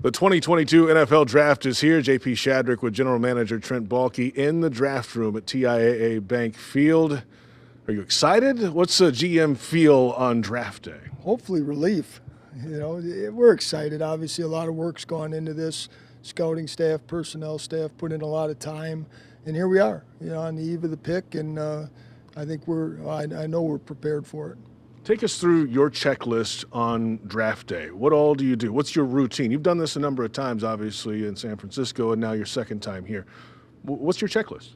The 2022 NFL Draft is here. JP Shadrick with General Manager Trent Baalke in the draft room at TIAA Bank Field. Are you excited? What's the GM feel on draft day? Hopefully relief. We're excited. Obviously, a lot of work's gone into this. Scouting staff, personnel staff put in a lot of time, and here we are, on the eve of the pick, and I think I know we're prepared for it. Take us through your checklist on draft day. What all do you do? What's your routine? You've done this a number of times, obviously, in San Francisco, and now your second time here. What's your checklist?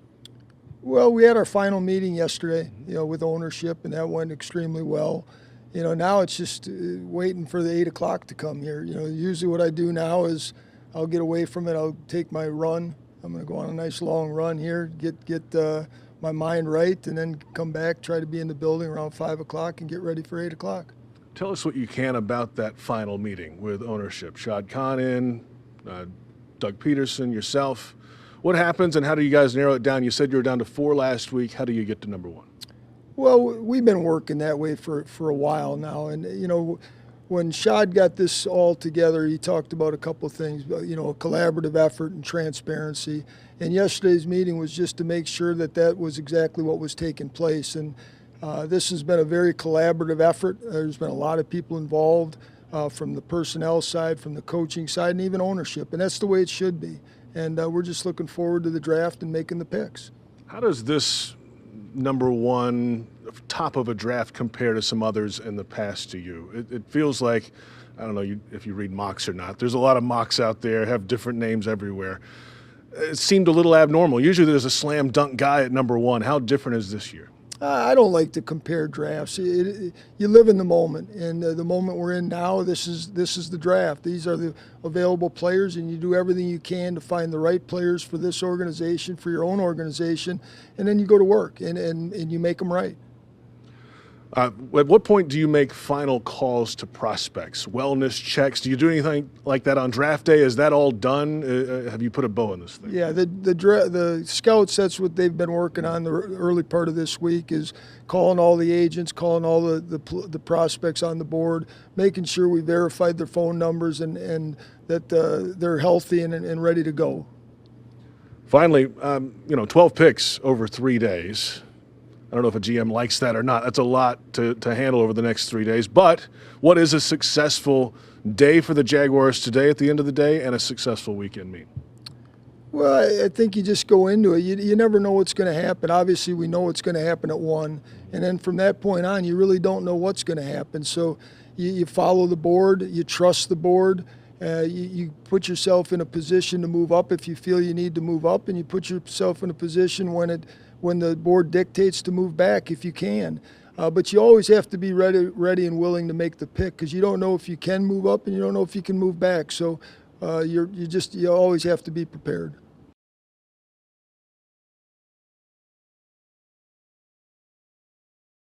Well, we had our final meeting yesterday, with ownership, and that went extremely well. Now it's just waiting for the 8 o'clock to come here. Usually what I do now is I'll get away from it. I'll take my run. I'm going to go on a nice long run here, get my mind right, and then come back, try to be in the building around 5 o'clock and get ready for 8 o'clock. Tell us what you can about that final meeting with ownership. Shad Khan in, Doug Pederson, yourself. What happens and how do you guys narrow it down? You said you were down to 4 last week. How do you get to number 1? Well, we've been working that way for a while now. And, when Shad got this all together, he talked about a couple of things, a collaborative effort and transparency. And yesterday's meeting was just to make sure that was exactly what was taking place. And this has been a very collaborative effort. There's been a lot of people involved from the personnel side, from the coaching side, and even ownership. And that's the way it should be. And we're just looking forward to the draft and making the picks. How does this number 1 top of a draft compare to some others in the past to you? It feels like, I don't know if you read mocks or not, there's a lot of mocks out there, have different names everywhere. It seemed a little abnormal. Usually there's a slam dunk guy at number 1. How different is this year? I don't like to compare drafts. You live in the moment, and the moment we're in now, this is the draft. These are the available players, and you do everything you can to find the right players for this organization, for your own organization, and then you go to work and you make them right. At what point do you make final calls to prospects, wellness checks? Do you do anything like that on draft day? Is that all done? Have you put a bow on this thing? Yeah, the scouts, that's what they've been working on the early part of this week, is calling all the agents, calling all the prospects on the board, making sure we verified their phone numbers and that they're healthy and ready to go. Finally, 12 picks over 3 days. I don't know if a GM likes that or not. That's a lot to handle over the next 3 days. But what is a successful day for the Jaguars today at the end of the day and a successful weekend mean? Well, I think you just go into it. You never know what's going to happen. Obviously, we know what's going to happen at 1. And then from that point on, you really don't know what's going to happen. So you follow the board. You trust the board. You put yourself in a position to move up if you feel you need to move up. And you put yourself in a position when the board dictates to move back if you can. But you always have to be ready and willing to make the pick, because you don't know if you can move up and you don't know if you can move back. So you always have to be prepared.